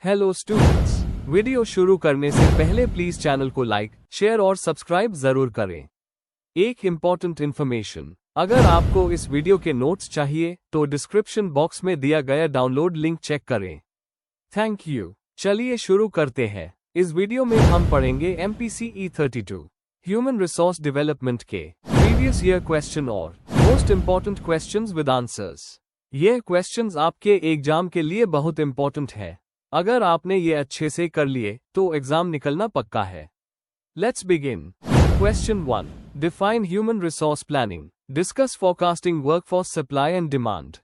Hello students, video शुरू करने से पहले प्लीज चैनल को लाइक, शेयर और सब्सक्राइब जरूर करें। एक इम्पॉर्टेंट इन्फॉर्मेशन, अगर आपको इस वीडियो के नोट्स चाहिए तो डिस्क्रिप्शन बॉक्स में दिया गया डाउनलोड लिंक चेक करें। Thank you. चलिए शुरू करते हैं। इस वीडियो में हम पढ़ेंगे MPCE 32 ह्यूमन रिसोर्स डेवलपमेंट के प्रीवियस ईयर क्वेश्चन और most important questions with answers. ये क्वेश्चंस आपके एग्जाम के लिए बहुत इम्पॉर्टेंट है। अगर आपने ये अच्छे से कर लिए तो एग्जाम निकलना पक्का है। Let's begin. Question 1, define human resource planning, discuss forecasting workforce supply and demand.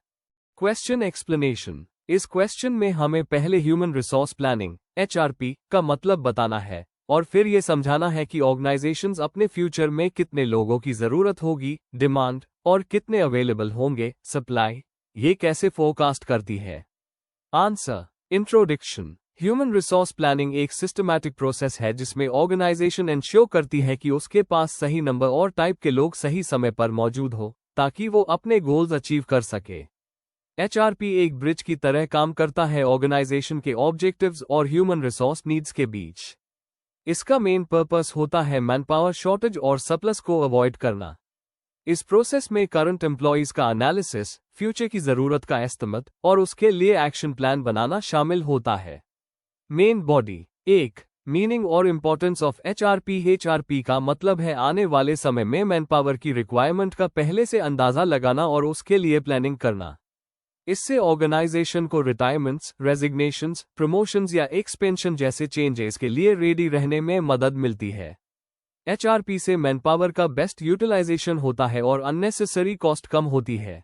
Question explanation. इस क्वेश्चन में हमें पहले ह्यूमन रिसोर्स प्लानिंग HRP का मतलब बताना है और फिर ये समझाना है कि ऑर्गेनाइजेशंस अपने फ्यूचर में कितने लोगों की जरूरत होगी, डिमांड, और कितने अवेलेबल होंगे, सप्लाई, ये कैसे फोरकास्ट करती है। Answer. Introduction. Human resource planning एक सिस्टमैटिक प्रोसेस है जिसमें ऑर्गेनाइजेशन इंश्योर करती है कि उसके पास सही नंबर और टाइप के लोग सही समय पर मौजूद हो ताकि वो अपने गोल्स अचीव कर सके। HRP एक ब्रिज की तरह काम करता है ऑर्गेनाइजेशन के ऑब्जेक्टिव्स और ह्यूमन रिसोर्स नीड्स के बीच। इसका मेन पर्पस होता है मैनपावर शॉर्टेज और सरप्लस को अवॉइड करना। इस प्रोसेस में करंट एम्प्लॉयज का एनालिसिस, फ्यूचर की जरूरत का एस्टिमेट और उसके लिए एक्शन प्लान बनाना शामिल होता है। Main body. 1. मीनिंग और इम्पोर्टेंस ऑफ HRP। HRP का मतलब है आने वाले समय में मैनपावर की रिक्वायरमेंट का पहले से अंदाजा लगाना और उसके लिए प्लानिंग करना। इससे ऑर्गेनाइजेशन को रिटायरमेंट्स, रेजिग्नेशंस, प्रमोशंस या एक्सपेंशन जैसे चेंजेस के लिए रेडी रहने में मदद मिलती है। HRP से मैनपावर का बेस्ट यूटिलाइजेशन होता है और अननेसेसरी कॉस्ट कम होती है।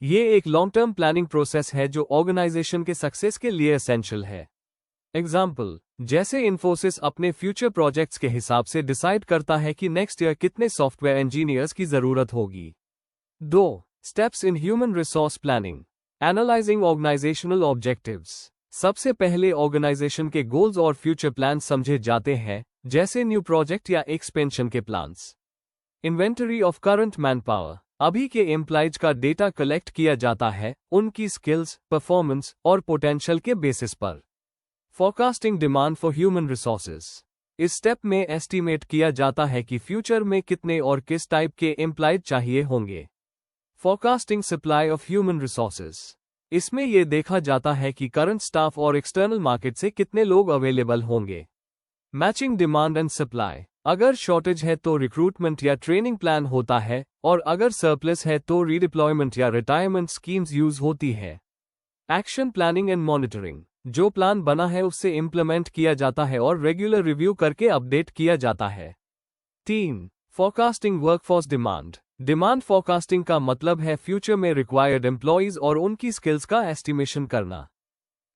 ये एक लॉन्ग टर्म प्लानिंग प्रोसेस है जो ऑर्गेनाइजेशन के सक्सेस के लिए एसेंशियल है। एग्जाम्पल, जैसे इन्फोसिस अपने फ्यूचर प्रोजेक्ट्स के हिसाब से डिसाइड करता है कि नेक्स्ट ईयर कितने सॉफ्टवेयर इंजीनियर्स की जरूरत होगी। 2. Steps in human resource planning, analysing organisational objectives. सबसे पहले ऑर्गेनाइजेशन के गोल्स और फ्यूचर प्लान समझे जाते हैं, जैसे न्यू प्रोजेक्ट या एक्सपेंशन के plans. Inventory of current manpower, अभी के एम्प्लॉयज का डेटा कलेक्ट किया जाता है उनकी स्किल्स, परफॉर्मेंस और पोटेंशियल के बेसिस पर। Forecasting demand for human resources, इस स्टेप में एस्टीमेट किया जाता है कि फ्यूचर में कितने और किस टाइप के एम्प्लॉयज चाहिए होंगे। Forecasting supply of human resources, इसमें यह देखा जाता है कि करंट स्टाफ और एक्सटर्नल मार्केट से कितने लोग अवेलेबल होंगे। मैचिंग डिमांड एंड सप्लाई, अगर शॉर्टेज है तो रिक्रूटमेंट या ट्रेनिंग प्लान होता है और अगर सरप्लस है तो रीडिप्लॉयमेंट या रिटायरमेंट स्कीम्स यूज होती है। एक्शन प्लानिंग एंड मॉनिटरिंग, जो प्लान बना है उससे इम्प्लीमेंट किया जाता है और रेगुलर रिव्यू करके अपडेट किया जाता है। 3. Forecasting workforce demand, demand forecasting का मतलब है फ्यूचर में रिक्वायर्ड एम्प्लॉयज और उनकी स्किल्स का एस्टिमेशन करना।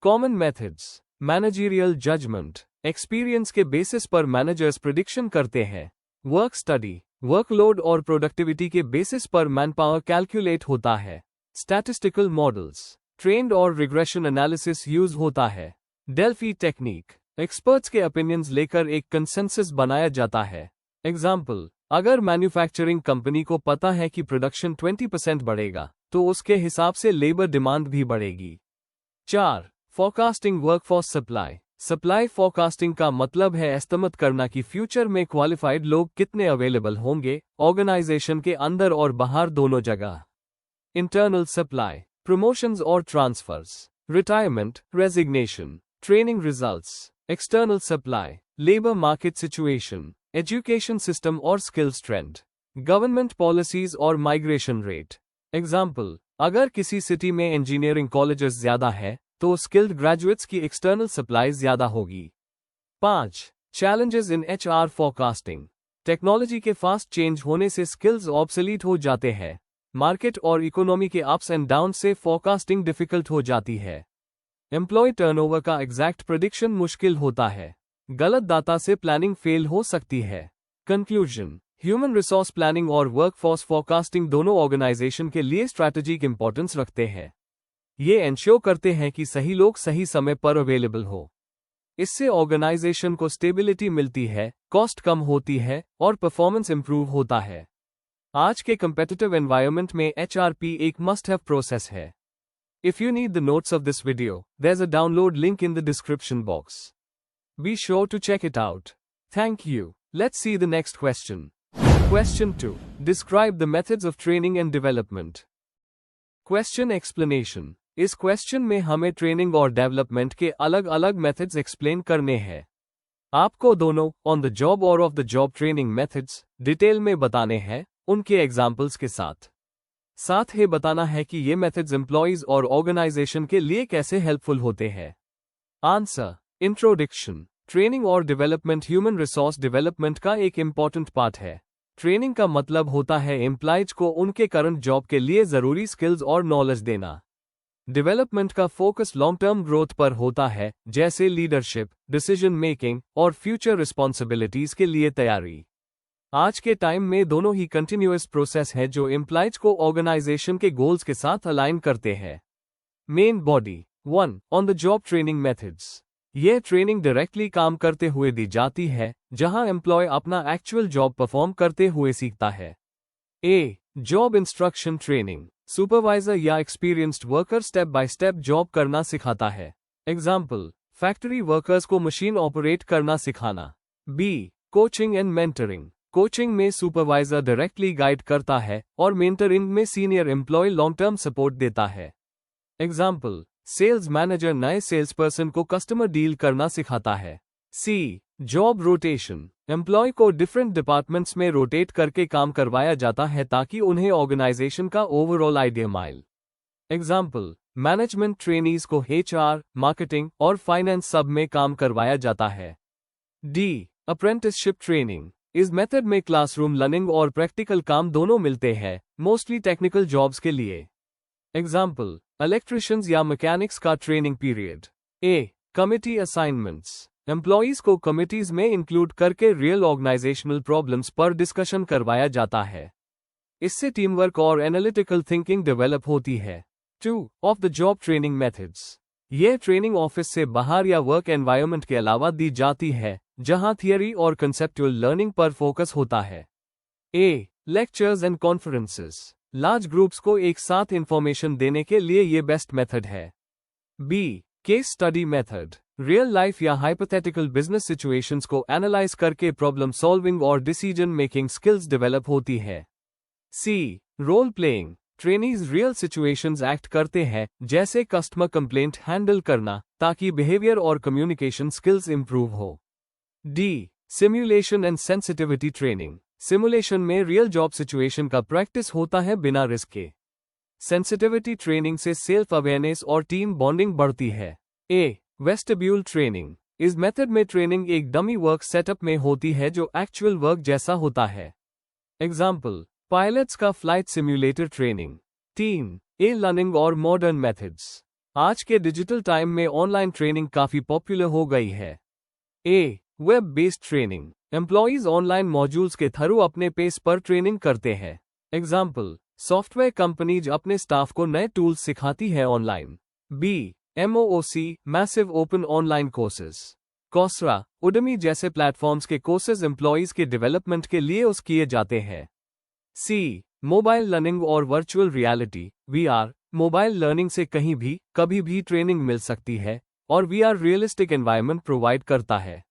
Common methods, managerial judgement, experience के बेसिस पर मैनेजर्स प्रिडिक्शन करते हैं। वर्क स्टडी, वर्कलोड और प्रोडक्टिविटी के बेसिस पर मैनपावर कैलकुलेट होता है। स्टैटिस्टिकल मॉडल्स, ट्रेंड और रिग्रेशन एनालिसिस यूज होता है। डेल्फी टेक्निक, एक्सपर्ट्स के ओपिनियंस लेकर एक कंसेंसस बनाया जाता है। एग्जाम्पल, अगर मैन्युफैक्चरिंग कंपनी को पता है कि प्रोडक्शन 20% बढ़ेगा तो उसके हिसाब से लेबर डिमांड भी बढ़ेगी। 4. Forecasting workforce supply, supply forecasting का मतलब है एस्टिमेट करना कि फ्यूचर में क्वालिफाइड लोग कितने अवेलेबल होंगे, ऑर्गेनाइजेशन के अंदर और बाहर दोनों जगह। इंटरनल सप्लाई, प्रमोशंस और transfers, retirement, resignation, training results. External supply, labour market situation, education system और स्किल्स ट्रेंड, गवर्नमेंट पॉलिसीज और माइग्रेशन रेट। एग्जाम्पल, अगर किसी सिटी में इंजीनियरिंग कॉलेजेस ज्यादा है तो स्किल्ड ग्रेजुएट्स की एक्सटर्नल सप्लाई ज्यादा होगी। 5. Challenges in HR forecasting, technology के फास्ट चेंज होने से स्किल्स ऑब्सोलीट हो जाते हैं। मार्केट और इकोनॉमी के अप्स एंड डाउन से फोरकास्टिंग डिफिकल्ट हो जाती है। एम्प्लॉय टर्नओवर का एग्जैक्ट प्रेडिक्शन मुश्किल होता है। गलत डाटा से प्लानिंग फेल हो सकती है। कंक्लूजन, ह्यूमन रिसोर्स प्लानिंग और वर्कफोर्स फोरकास्टिंग दोनों ऑर्गेनाइजेशन के लिए स्ट्रैटेजिक इंपॉर्टेंस रखते हैं। ये एंश्योर करते हैं कि सही लोग सही समय पर अवेलेबल हो। इससे ऑर्गेनाइजेशन को स्टेबिलिटी मिलती है, कॉस्ट कम होती है और परफॉर्मेंस इंप्रूव होता है। आज के कंपेटिटिव एनवायरनमेंट में HRP एक मस्ट हैव प्रोसेस है। If you need the notes of this video, there's a download link in the description box. Be sure to check it out. Thank you. Let's see the next question. Question 2. Describe the methods of training and development. Question explanation. इस question में हमें training और development के अलग अलग methods explain करने हैं। आपको दोनों ऑन द जॉब और of the job training methods detail में बताने हैं, उनके एग्जाम्पल्स के साथ ही बताना है कि ये मेथड्स एम्प्लॉइज और ऑर्गेनाइजेशन के लिए कैसे हेल्पफुल होते हैं। आंसर। इंट्रोडक्शन। ट्रेनिंग और डेवलपमेंट ह्यूमन रिसोर्स डेवलपमेंट का एक इंपॉर्टेंट पार्ट है। ट्रेनिंग का मतलब होता है एम्प्लॉइज को उनके करंट जॉब के लिए जरूरी स्किल्स और नॉलेज देना। डेवलपमेंट का फोकस लॉन्ग टर्म ग्रोथ पर होता है, जैसे लीडरशिप, डिसीजन मेकिंग और फ्यूचर रिस्पॉन्सिबिलिटीज के लिए तैयारी। आज के टाइम में दोनों ही कंटिन्यूअस प्रोसेस है जो एम्प्लॉइज को ऑर्गेनाइजेशन के गोल्स के साथ अलाइन करते हैं। Main body. 1. On the job training methods. यह ट्रेनिंग डायरेक्टली काम करते हुए दी जाती है, जहां एम्प्लॉय अपना एक्चुअल जॉब परफॉर्म करते हुए सीखता है। A. Job instruction training. Supervisor या experienced worker step by step job करना सिखाता है। एग्जाम्पल, फैक्ट्री वर्कर्स को मशीन ऑपरेट करना सिखाना। B. Coaching and mentoring. Coaching में सुपरवाइजर डायरेक्टली गाइड करता है और मेंटरिंग में senior employee long term support देता है। एग्जाम्पल, सेल्स मैनेजर नए सेल्स पर्सन को कस्टमर डील करना सिखाता है। सी. Job rotation. एम्प्लॉय को डिफरेंट डिपार्टमेंट्स में रोटेट करके काम करवाया जाता है ताकि उन्हें ऑर्गेनाइजेशन का ओवरऑल आइडिया मिले। एग्जाम्पल, मैनेजमेंट ट्रेनीज को HR, मार्केटिंग और फाइनेंस सब में काम करवाया जाता है। डी. Apprenticeship training. इस मेथड में क्लासरूम लर्निंग और प्रैक्टिकल काम दोनों मिलते हैं, मोस्टली टेक्निकल जॉब्स के लिए। एग्जाम्पल, इलेक्ट्रिशियंस या मैकेनिक्स का training period. A. Committee assignments. Employees को कमिटीज में इंक्लूड करके रियल ऑर्गेनाइजेशनल प्रॉब्लम्स पर डिस्कशन करवाया जाता है। इससे टीम वर्क और एनालिटिकल थिंकिंग डेवलप होती है। 2. Of the job training methods. यह ट्रेनिंग ऑफिस से बाहर या वर्क एनवायरनमेंट के अलावा दी जाती है, जहां थियरी और कंसेप्चुअल लर्निंग पर फोकस होता है। A. Lectures and conferences. Large groups को एक साथ इंफॉर्मेशन देने के लिए ये बेस्ट मेथड है। B. Case study method. Real life या हाइपोथेटिकल बिजनेस सिचुएशंस को एनालाइज करके प्रॉब्लम सॉल्विंग और डिसीजन मेकिंग स्किल्स डेवलप होती है। C. Role playing. Trainees real situations act करते हैं, जैसे कस्टमर कंप्लेंट हैंडल करना, ताकि बिहेवियर और कम्युनिकेशन स्किल्स इंप्रूव हो। D. Simulation and sensitivity training. Simulation में रियल जॉब सिचुएशन का प्रैक्टिस होता है बिना रिस्क के। सेंसिटिविटी ट्रेनिंग से सेल्फ अवेयरनेस और टीम बॉन्डिंग बढ़ती है। ए. Vestibule training. इस मेथड में ट्रेनिंग एक डमी वर्क सेटअप में होती है जो एक्चुअल वर्क जैसा होता है। एग्जाम्पल, पायलट्स का flight simulator training. 3. A. Learning और मॉडर्न मेथड्स। आज के डिजिटल टाइम में ऑनलाइन ट्रेनिंग काफी पॉपुलर हो गई है। A. Web based training. Employees online modules के थ्रू अपने पेस पर ट्रेनिंग करते हैं। एग्जाम्पल, सॉफ्टवेयर कंपनीज अपने स्टाफ को नए टूल्स सिखाती है online. B. MOOC, massive open online courses. Coursera, Udemy जैसे प्लेटफॉर्म्स के कोर्सेज एम्प्लॉइज के डेवलपमेंट के लिए यूज किए जाते हैं। सी. मोबाइल लर्निंग और virtual reality VR। Mobile learning से कहीं भी कभी भी ट्रेनिंग मिल सकती है और VR रियलिस्टिक एनवायरनमेंट प्रोवाइड करता है।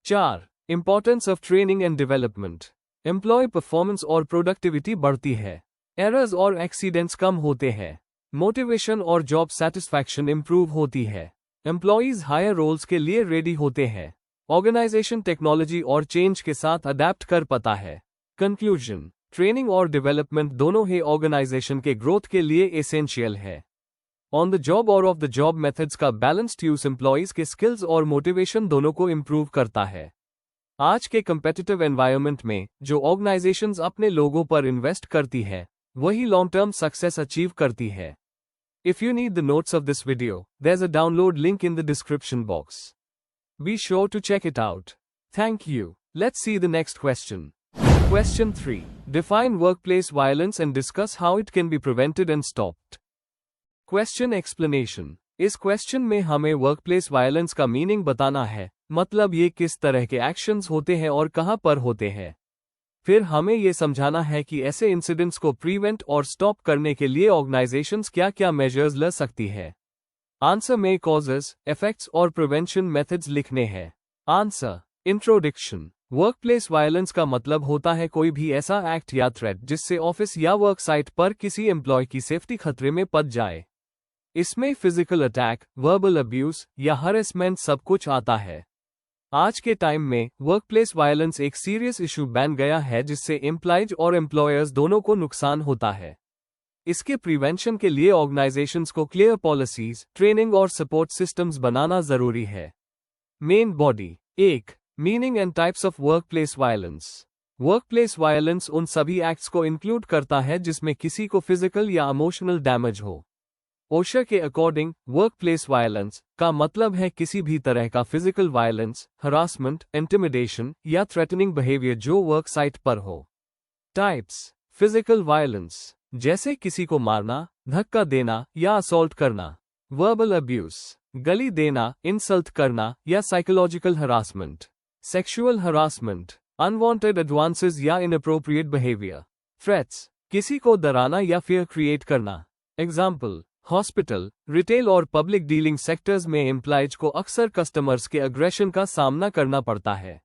4. Importance of training and development. Employee performance और प्रोडक्टिविटी बढ़ती है। एरर्स और एक्सीडेंट्स कम होते हैं। मोटिवेशन और जॉब सेटिस्फैक्शन इंप्रूव होती है। एम्प्लॉइज हायर रोल्स के लिए रेडी होते हैं। ऑर्गेनाइजेशन टेक्नोलॉजी और चेंज के साथ अडेप्ट कर पाता है। कंक्लूजन। ट्रेनिंग और डेवलपमेंट दोनों ही ऑर्गेनाइजेशन के ग्रोथ के लिए एसेंशियल है। ऑन द जॉब और ऑफ द जॉब मेथड्स का बैलेंस्ड यूज एम्प्लॉइज के स्किल्स और मोटिवेशन दोनों को इंप्रूव करता है। आज के कंपेटिटिव एनवायरनमेंट में जो ऑर्गेनाइजेशंस अपने लोगों पर इन्वेस्ट करती है, वही लॉन्ग टर्म सक्सेस अचीव करती है। If you need the notes of this video, there's a download link in the description box. Be sure to check it out. Thank you. Let's see the next question. Question 3. Define workplace violence and discuss how it can be prevented and stopped. Question explanation. इस question में हमें workplace violence का meaning बताना है, मतलब ये किस तरह के एक्शंस होते हैं और कहां पर होते हैं। फिर हमें ये समझाना है कि ऐसे इंसिडेंट्स को प्रिवेंट और स्टॉप करने के लिए ऑर्गेनाइजेशंस क्या क्या मेजर्स ले सकती है। आंसर में कॉजेस, इफेक्ट्स और प्रिवेंशन मेथड्स लिखने हैं। आंसर। इंट्रोडक्शन। वर्कप्लेस वायलेंस का मतलब होता है कोई भी ऐसा एक्ट या थ्रेट जिससे ऑफिस या वर्क साइट पर किसी एम्प्लॉय की सेफ्टी खतरे में पड़ जाए। इसमें फिजिकल अटैक, वर्बल अब्यूज या हरेसमेंट सब कुछ आता है। आज के टाइम में वर्कप्लेस वायलेंस एक सीरियस इशू बन गया है जिससे एम्प्लॉयज और एम्प्लॉयर्स दोनों को नुकसान होता है। इसके प्रिवेंशन के लिए ऑर्गेनाइजेशंस को क्लियर पॉलिसीज, ट्रेनिंग और सपोर्ट सिस्टम्स बनाना जरूरी है। Main body. 1. Meaning and types of workplace violence. Workplace violence उन सभी एक्ट्स को इंक्लूड करता है जिसमें किसी को फिजिकल या इमोशनल डैमेज हो। ओशा के अकॉर्डिंग वर्कप्लेस वायलेंस का मतलब है किसी भी तरह का फिजिकल वायलेंस, हरासमेंट, इंटिमिडेशन या थ्रेटनिंग बिहेवियर जो वर्क साइट पर हो। टाइप्स। फिजिकल वायलेंस जैसे किसी को मारना, धक्का देना या असॉल्ट करना। वर्बल अब्यूज गली देना, इंसल्ट करना या psychological harassment. Sexual harassment unwanted advances या इनअप्रोप्रिएट बिहेवियर। थ्रेट्स किसी को डराना या फियर क्रिएट करना। एग्जाम्पल, हॉस्पिटल, रिटेल और पब्लिक डीलिंग सेक्टर्स में एम्प्लॉयज को अक्सर कस्टमर्स के अग्रेशन का सामना करना पड़ता है।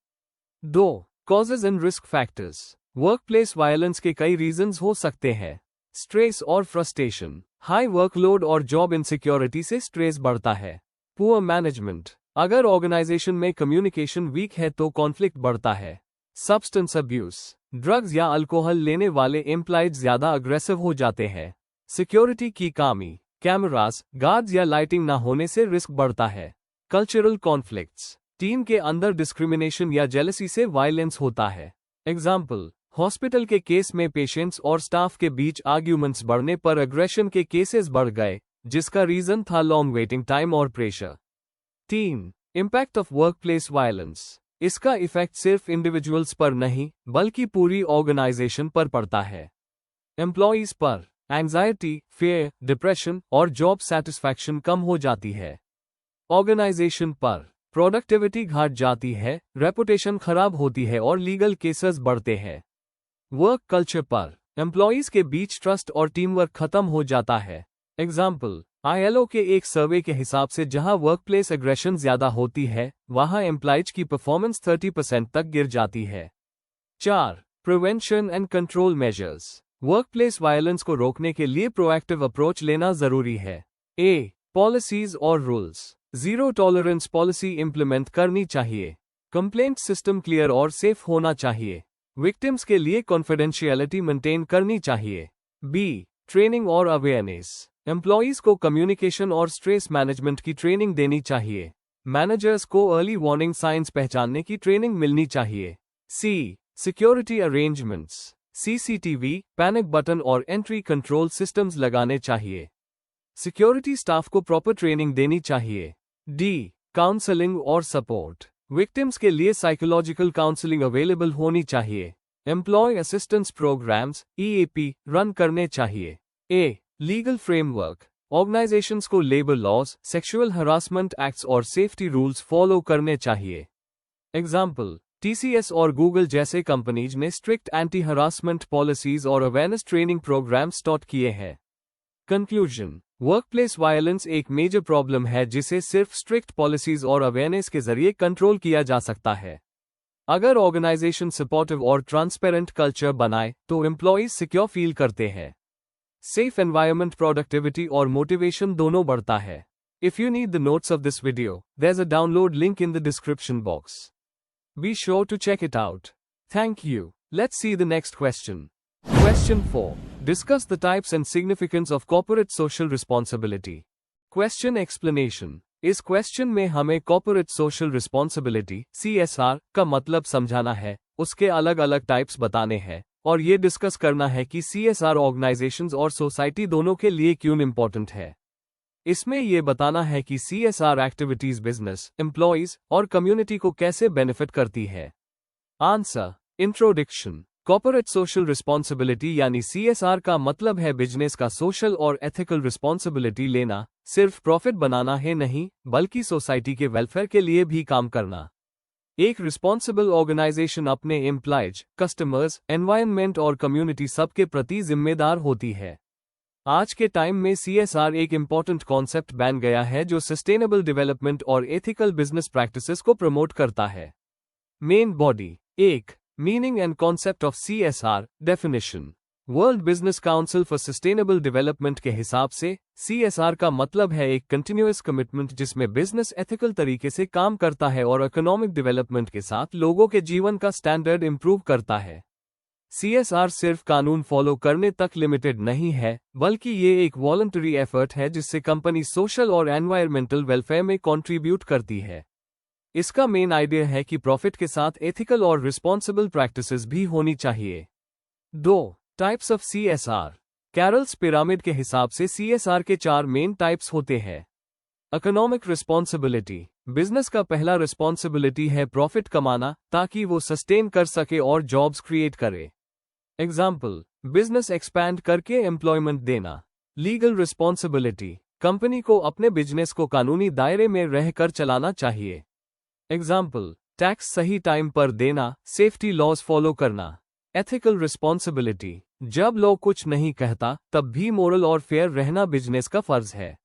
2. Causes and risk factors. Workplace violence के कई रीजंस हो सकते हैं। स्ट्रेस और फ्रस्ट्रेशन, हाई वर्कलोड और जॉब इनसिक्योरिटी से स्ट्रेस बढ़ता है। पुअर मैनेजमेंट, अगर ऑर्गेनाइजेशन में कम्युनिकेशन वीक है तो कॉन्फ्लिक्ट बढ़ता है। सब्सटेंस अब्यूज, ड्रग्स या अल्कोहल लेने वाले एम्प्लॉयज ज्यादा अग्रेसिव हो जाते हैं। सिक्योरिटी की कमी, कैमरास, गार्ड्स या लाइटिंग न होने से रिस्क बढ़ता है। कल्चरल कॉन्फ्लिक्ट्स, टीम के अंदर डिस्क्रिमिनेशन या जेलसी से वायलेंस होता है। एग्जाम्पल, हॉस्पिटल के केस में पेशेंट्स और स्टाफ के बीच आर्ग्यूमेंट्स बढ़ने पर अग्रेशन के केसेस बढ़ गए, जिसका रीजन था लॉन्ग वेटिंग टाइम और pressure. 3. Impact of workplace violence. इसका इफेक्ट सिर्फ इंडिविजुअल्स पर नहीं बल्कि पूरी ऑर्गेनाइजेशन पर पड़ता है। एम्प्लॉयज पर एंजाइटी, फियर, डिप्रेशन और जॉब सेटिस्फैक्शन कम हो जाती है। ऑर्गेनाइजेशन पर प्रोडक्टिविटी घट जाती है, रेपुटेशन खराब होती है और लीगल केसेस बढ़ते हैं। वर्क कल्चर पर एम्प्लॉयज के बीच ट्रस्ट और टीम वर्क खत्म हो जाता है। एग्जाम्पल, ILO के एक सर्वे के हिसाब से जहां वर्कप्लेस एग्रेशन ज्यादा होती है वहां एम्प्लॉयज की परफॉर्मेंस 30% तक गिर जाती है। 4. Prevention and control measures. Workplace violence को रोकने के लिए प्रोएक्टिव अप्रोच लेना जरूरी है। A. पॉलिसीज और rules. Zero tolerance policy implement करनी चाहिए। कंप्लेंट सिस्टम क्लियर और सेफ होना चाहिए। विक्टिम्स के लिए कॉन्फिडेंशियलिटी मेंटेन करनी चाहिए। B. ट्रेनिंग और अवेयरनेस। एम्प्लॉयज को कम्युनिकेशन और स्ट्रेस मैनेजमेंट की ट्रेनिंग देनी चाहिए। मैनेजर्स को अर्ली वार्निंग साइंस पहचानने की ट्रेनिंग मिलनी चाहिए। C. Security arrangements. CCTV, panic button और एंट्री कंट्रोल सिस्टम्स लगाने चाहिए। सिक्योरिटी स्टाफ को प्रॉपर ट्रेनिंग देनी चाहिए। D. काउंसलिंग और सपोर्ट। विक्टिम्स के लिए साइकोलॉजिकल काउंसलिंग अवेलेबल होनी चाहिए। Employee assistance programmes EAP run करने चाहिए। A. Legal framework. ऑर्गेनाइजेशंस को labour laws, sexual harassment acts और सेफ्टी रूल्स फॉलो करने चाहिए। एग्जाम्पल, TCS और गूगल जैसे कंपनीज ने स्ट्रिक्ट एंटी हरासमेंट पॉलिसीज और अवेयरनेस ट्रेनिंग प्रोग्राम स्टार्ट किए हैं। कंक्लूजन, वर्कप्लेस वायलेंस एक मेजर प्रॉब्लम है जिसे सिर्फ स्ट्रिक्ट पॉलिसीज और अवेयरनेस के जरिए कंट्रोल किया जा सकता है। अगर ऑर्गेनाइजेशन सपोर्टिव और ट्रांसपेरेंट कल्चर बनाए तो एम्प्लॉयज सिक्योर फील करते हैं। सेफ एनवायरनमेंट, प्रोडक्टिविटी और मोटिवेशन दोनों बढ़ता है। If you need the notes of this video, there is a download link in the description box. Be sure to check it out. Thank you. Let's see the next question. Question 4. Discuss the types and significance of corporate social responsibility. Question explanation. इस question में हमें corporate social responsibility CSR का मतलब समझाना है, उसके अलग अलग टाइप्स बताने हैं और ये डिस्कस करना है कि CSR ऑर्गेनाइजेशंस और सोसाइटी दोनों के लिए क्यों इंपॉर्टेंट है। इसमें यह बताना है कि CSR एक्टिविटीज बिजनेस, एम्प्लॉयज और कम्युनिटी को कैसे बेनिफिट करती है। Answer. Introduction. Corporate social responsibility यानी CSR का मतलब है बिजनेस का सोशल और एथिकल रिस्पॉन्सिबिलिटी लेना, सिर्फ प्रॉफिट बनाना है नहीं बल्कि सोसाइटी के वेलफेयर के लिए भी काम करना। एक रिस्पॉन्सिबल ऑर्गेनाइजेशन अपने एम्प्लॉयज, कस्टमर्स, एनवायरनमेंट और कम्युनिटी सबके प्रति जिम्मेदार होती है। आज के टाइम में CSR एक इम्पॉर्टेंट कॉन्सेप्ट बन गया है जो सस्टेनेबल डेवलपमेंट और एथिकल बिजनेस प्रैक्टिसेस को प्रमोट करता है। Main body. 1. Meaning and concept of CSR definition. World business council for sustainable development के हिसाब से CSR का मतलब है एक कंटिन्यूअस कमिटमेंट जिसमें बिजनेस एथिकल तरीके से काम करता है और इकोनॉमिक डेवलपमेंट के साथ लोगों के जीवन का स्टैंडर्ड इंप्रूव करता है। CSR सिर्फ कानून फॉलो करने तक लिमिटेड नहीं है, बल्कि ये एक वॉलंटरी एफर्ट है जिससे कंपनी सोशल और एनवायरमेंटल वेलफेयर में कंट्रीब्यूट करती है। इसका मेन आइडिया है कि प्रॉफिट के साथ एथिकल और रिस्पॉन्सिबल प्रैक्टिसेस भी होनी चाहिए। 2. Types of CSR। Carols pyramid के हिसाब से CSR के 4 मेन टाइप्स होते हैं। Economic responsibility. बिजनेस का पहला रिस्पॉन्सिबिलिटी है प्रॉफिट कमाना ताकि वो सस्टेन कर सके और जॉब्स क्रिएट करे। एग्जाम्पल, बिजनेस एक्सपैंड करके एम्प्लॉयमेंट देना। Legal responsibility. कंपनी को अपने बिजनेस को कानूनी दायरे में रहकर चलाना चाहिए। एग्जाम्पल, टैक्स सही टाइम पर देना, सेफ्टी लॉज फॉलो करना। Ethical responsibility. जब लॉ कुछ नहीं कहता तब भी मोरल और फेयर रहना बिजनेस का फर्ज है।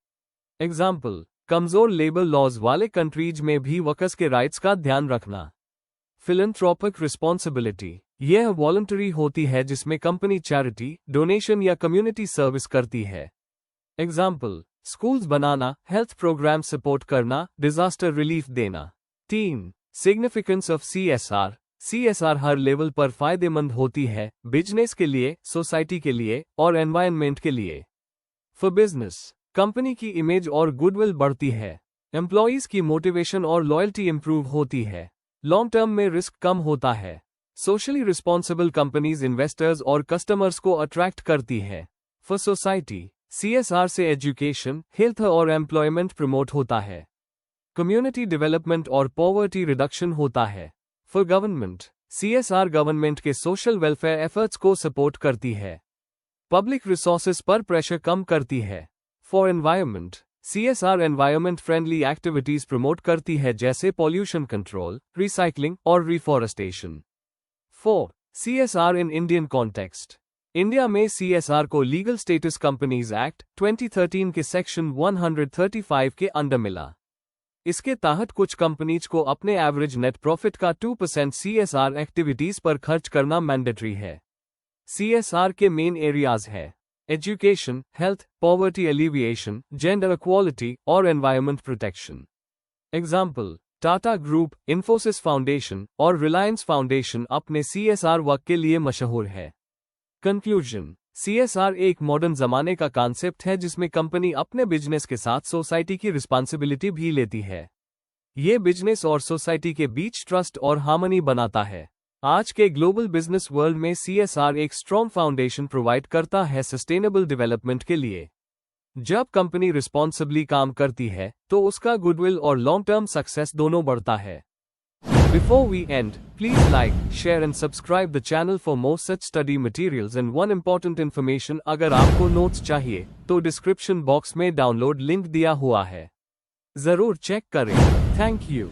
एग्जाम्पल, कमजोर लेबर लॉज वाले कंट्रीज में भी वर्कर्स के राइट्स का ध्यान रखना। Philanthropic responsibility. यह वॉलंटरी होती है जिसमें कंपनी चैरिटी, डोनेशन या कम्युनिटी सर्विस करती है। एग्जाम्पल, स्कूल्स बनाना, हेल्थ प्रोग्राम सपोर्ट करना, डिजास्टर रिलीफ देना। 3. Significance of CSR। CSR her level पर फायदेमंद होती है, बिजनेस के लिए, सोसाइटी के लिए और एनवायरनमेंट के लिए। फॉर बिजनेस, कंपनी की इमेज और गुडविल बढ़ती है, एम्प्लॉयज की मोटिवेशन और लॉयल्टी इंप्रूव होती है, लॉन्ग टर्म में रिस्क कम होता है। सोशली रिस्पॉन्सिबल कंपनीज इन्वेस्टर्स और कस्टमर्स को अट्रैक्ट करती है। फॉर सोसाइटी, CSR से एजुकेशन, हेल्थ और एम्प्लॉयमेंट प्रमोट होता है, कम्युनिटी डेवलपमेंट और पॉवर्टी रिडक्शन होता है। फॉर गवर्नमेंट, CSR गवर्नमेंट के सोशल वेलफेयर एफर्ट्स को सपोर्ट करती है, पब्लिक रिसोर्सेज पर प्रेशर कम करती है। For environment, CSR environment friendly activities promote करती है जैसे पॉल्यूशन कंट्रोल, रिसाइकलिंग और reforestation. 4. CSR in Indian context. India में CSR को लीगल स्टेटस कंपनीज एक्ट 2013 के सेक्शन 135 के अंडर मिला। इसके तहत कुछ कंपनीज को अपने एवरेज नेट प्रॉफिट का 2% CSR एक्टिविटीज पर खर्च करना मैंडेटरी है। CSR के मेन एरियाज है education, health, poverty alleviation, gender equality और environment protection. Example, Tata group, Infosys foundation और रिलायंस फाउंडेशन अपने CSR वर्क के लिए मशहूर है। कंक्लूजन, CSR एक मॉडर्न जमाने का कॉन्सेप्ट है जिसमें कंपनी अपने बिजनेस के साथ सोसाइटी की रिस्पॉन्सिबिलिटी भी लेती है। ये बिजनेस और सोसाइटी के बीच ट्रस्ट और हार्मनी बनाता है। आज के ग्लोबल बिजनेस वर्ल्ड में CSR एक स्ट्रॉन्ग फाउंडेशन प्रोवाइड करता है सस्टेनेबल डेवलपमेंट के लिए। जब कंपनी रिस्पॉन्सिबली काम करती है तो उसका गुडविल और लॉन्ग टर्म सक्सेस दोनों बढ़ता है। Before we end, please like, share and subscribe the channel for more such study materials and one important information अगर आपको नोट्स चाहिए तो डिस्क्रिप्शन बॉक्स में डाउनलोड लिंक दिया हुआ है, जरूर चेक करें। Thank you.